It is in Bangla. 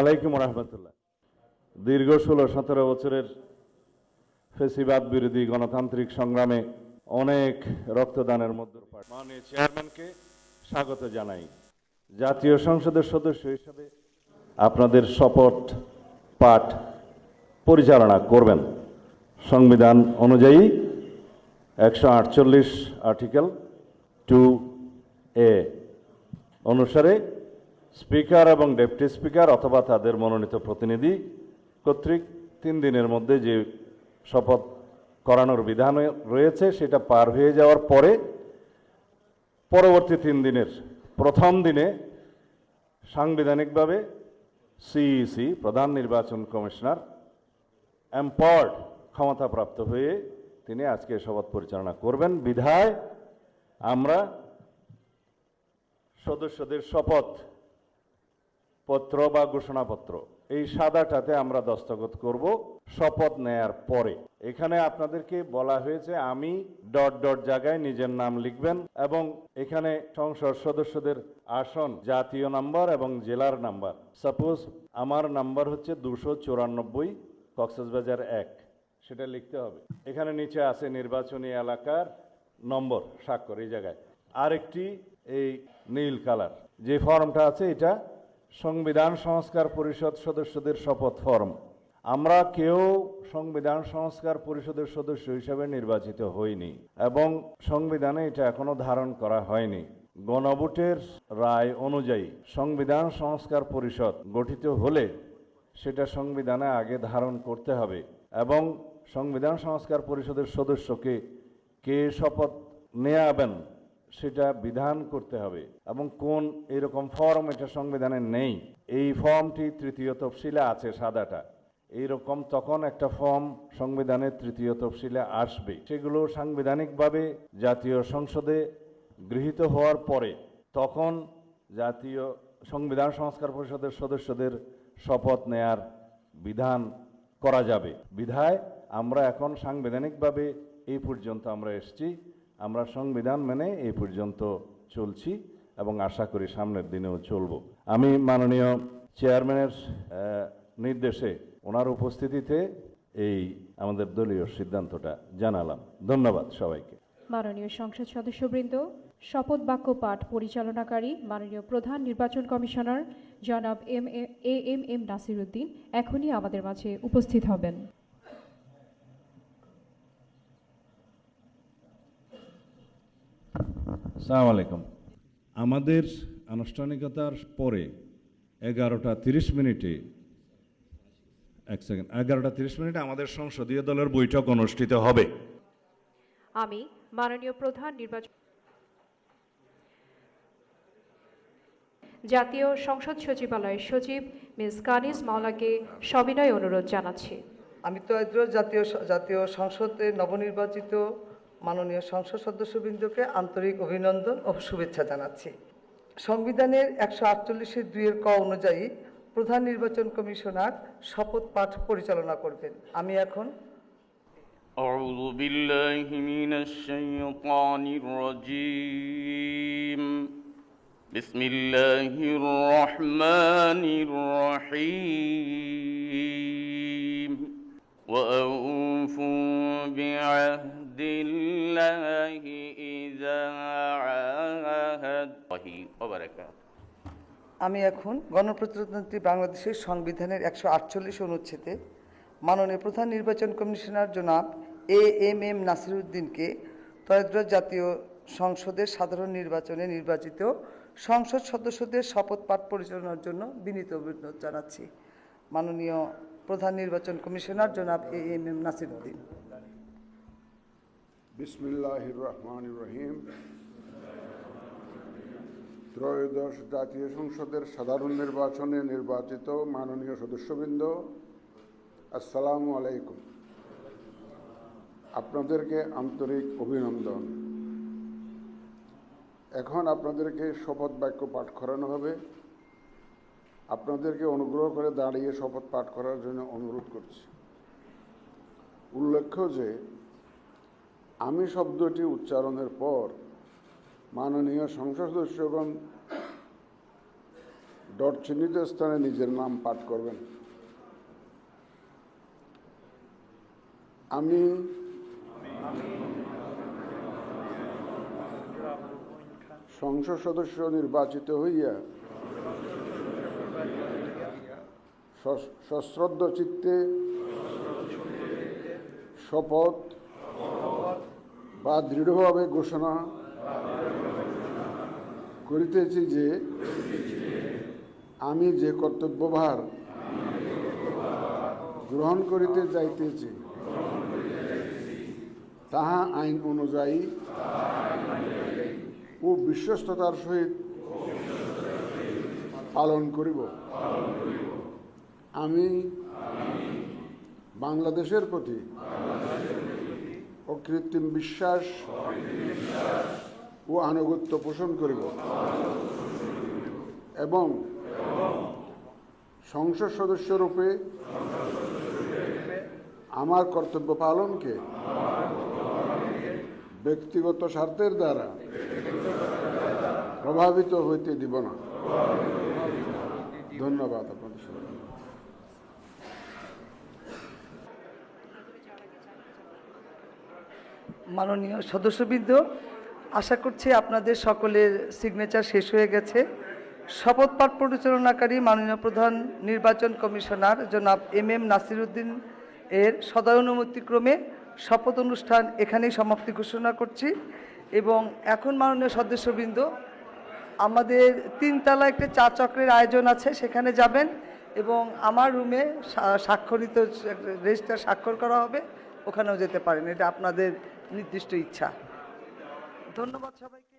আলাইকুম রহমতুল্লাহ। দীর্ঘ 16-17 বছরের ফেসিবাদ বিরোধী গণতান্ত্রিক সংগ্রামে অনেক রক্তদানের মধ্যে মাননীয় চেয়ারম্যানকে স্বাগত জানাই। জাতীয় সংসদের সদস্য হিসেবে আপনাদের শপথ পাঠ পরিচালনা করবেন। সংবিধান অনুযায়ী 148 আর্টিকেল 2A অনুসারে স্পিকার এবং ডেপুটি স্পিকার অথবা তাদের মনোনীত প্রতিনিধি কর্তৃক 3 দিনের মধ্যে যে শপথ করানোর বিধান রয়েছে সেটা পার হয়ে যাওয়ার পরে পরবর্তী 3 দিনের প্রথম দিনে সাংবিধানিকভাবে সিইসি প্রধান নির্বাচন কমিশনার এম্পাওয়ার্ড ক্ষমতাপ্রাপ্ত হয়ে তিনি আজকে শপথ পরিচালনা করবেন। বিধায় আমরা সদস্যদের শপথ পত্র বা ঘোষণাপত্র এই সাদাটাতে আমরা দস্তখত করব শপথ নেয়ার পরে। এখানে আপনাদেরকে বলা হয়েছে আমি ... জায়গায় নিজের নাম লিখবেন এবং এখানে সংসদ সদস্যদের আসন জাতীয় নাম্বার এবং জেলার নাম্বার। সাপোজ আমার নাম্বার হচ্ছে 294 কক্সবাজার 1, সেটা লিখতে হবে। এখানে নিচে আছে নির্বাচনী এলাকার নম্বর স্বাক্ষর এই জায়গায়। আরেকটি এই নীল কালার যে ফর্মটা আছে এটা সংবিধান সংস্কার পরিষদ সদস্যদের শপথ ফর্ম। আমরা কেউ সংবিধান সংস্কার পরিষদের সদস্য হিসেবে নির্বাচিত হইনি এবং সংবিধানে এটা এখনো ধারণ করা হয়নি। গণভোটের রায় অনুযায়ী সংবিধান সংস্কার পরিষদ গঠিত হলে সেটা সংবিধানে আগে ধারণ করতে হবে এবং সংবিধান সংস্কার পরিষদের সদস্যকে কে শপথ নেয়াবেন সেটা বিধান করতে হবে এবং কোন এরকম ফর্ম এটা সংবিধানে নেই। এই ফর্মটি 3য় তফসিলে আছে সাদাটা। এইরকম তখন একটা ফর্ম সংবিধানের 3য় তফসিলে আসবে। সেগুলো সাংবিধানিকভাবে জাতীয় সংসদে গৃহীত হওয়ার পরে তখন জাতীয় সংবিধান সংস্কার পরিষদের সদস্যদের শপথ নেয়ার বিধান করা যাবে। বিধায় আমরা এখন সাংবিধানিকভাবে এই পর্যন্ত আমরা এসেছি। আমরা সংবিধান মেনে এই পর্যন্ত চলছি এবং আশা করি সামনের দিনেও চলব। আমি মাননীয় চেয়ারম্যানের নির্দেশে ওনার উপস্থিতিতে এই আমাদের দলীয় সিদ্ধান্তটা জানালাম। ধন্যবাদ সবাইকে। মাননীয় সংসদ সদস্যবৃন্দ, শপথ বাক্য পাঠ পরিচালনাকারী মাননীয় প্রধান নির্বাচন কমিশনার জনাব এম নাসির উদ্দিন এখনই আমাদের মাঝে উপস্থিত হবেন। আসসালামু আলাইকুম। আমাদের আনুষ্ঠানিকতার পরে 11টা 30 মিনিটে আমাদের সংসদীয় দলের বৈঠক অনুষ্ঠিত হবে। আমি মাননীয় প্রধান নির্বাচন জাতীয় সংসদ সচিবালয়ের সচিব মিস কানিজ মাওলাকে সবিনয় অনুরোধ জানাচ্ছি। আমি তো জাতীয় সংসদের নবনির্বাচিত মাননীয় সংসদ সদস্যবৃন্দকে আন্তরিক অভিনন্দন ও শুভেচ্ছা জানাচ্ছি। সংবিধানের 148(2) ক অনুযায়ী প্রধান নির্বাচন কমিশনার শপথ পাঠ পরিচালনা করবেন। আমি এখন আউযু বিল্লাহি মিনাশ শাইতানির রাজীম। বিসমিল্লাহির রহমানির রহিম। ওয়া আউফু বিআহদিল্লাহি ইযা আহাদতুহু ওয়া বারাকাতুহু। আমি এখন গণপ্রজাতন্ত্রী বাংলাদেশের সংবিধানের 148 অনুচ্ছেদে মাননীয় প্রধান নির্বাচন কমিশনার জনাব এম নাসির উদ্দিনকে ত্রয়োদশ জাতীয় সংসদের সাধারণ নির্বাচনে নির্বাচিত সংসদ সদস্যদের শপথ পাঠ পরিচালনার জন্য বিনীত অনুরোধ জানাচ্ছি। মাননীয় প্রধান নির্বাচন কমিশনার জনাব এম নাসির উদ্দিন। বিসমিল্লাহির রহমানির রহিম। ত্রয়োদশ জাতীয় সংসদের সাধারণ নির্বাচনে নির্বাচিত মাননীয় সদস্যবৃন্দ, আসসালামু আলাইকুম। আপনাদেরকে আন্তরিক অভিনন্দন। এখন আপনাদেরকে শপথ বাক্য পাঠ করানো হবে। আপনাদেরকে অনুগ্রহ করে দাঁড়িয়ে শপথ পাঠ করার জন্য অনুরোধ করছি। উল্লেখ্য যে আমি শব্দটি উচ্চারণের পর মাননীয় সংসদ সদস্যগণ ডট চিহ্নিত স্থানে নিজের নাম পাঠ করবেন। আমি সংসদ সদস্য নির্বাচিত হইয়া সশ্রদ্ধ চিত্তে শপথ বা দৃঢ়ভাবে ঘোষণা করিতেছি যে আমি যে কর্তব্যভার গ্রহণ করিতে যাইতেছি তাহা আইন অনুযায়ী ও বিশ্বস্ততার সহিত পালন করিব। আমি বাংলাদেশের প্রতি অকৃত্রিম বিশ্বাস ও আনুগত্য পোষণ করিব এবং সংসদ সদস্যরূপে আমার কর্তব্য পালনকে ব্যক্তিগত স্বার্থের দ্বারা প্রভাবিত হইতে দিব না। ধন্যবাদ আপনাদের সবাইকে। মাননীয় সদস্যবৃন্দ, আশা করছি আপনাদের সকলের সিগনেচার শেষ হয়ে গেছে। শপথ পাঠ পরিচালনাকারী মাননীয় প্রধান নির্বাচন কমিশনার জনাব এম নাসির উদ্দিন এর সদয়-অনুমতিক্রমে শপথ অনুষ্ঠান এখানেই সমাপ্তি ঘোষণা করছি। এবং এখন মাননীয় সদস্যবৃন্দ, আমাদের 3 তলা একটি চা চক্রের আয়োজন আছে, সেখানে যাবেন এবং আমার রুমে স্বাক্ষরিত রেজিস্টার স্বাক্ষর করা হবে, ওখানেও যেতে পারেন। এটা আপনাদের নির্দিষ্ট ইচ্ছা। ধন্যবাদ সবাইকে।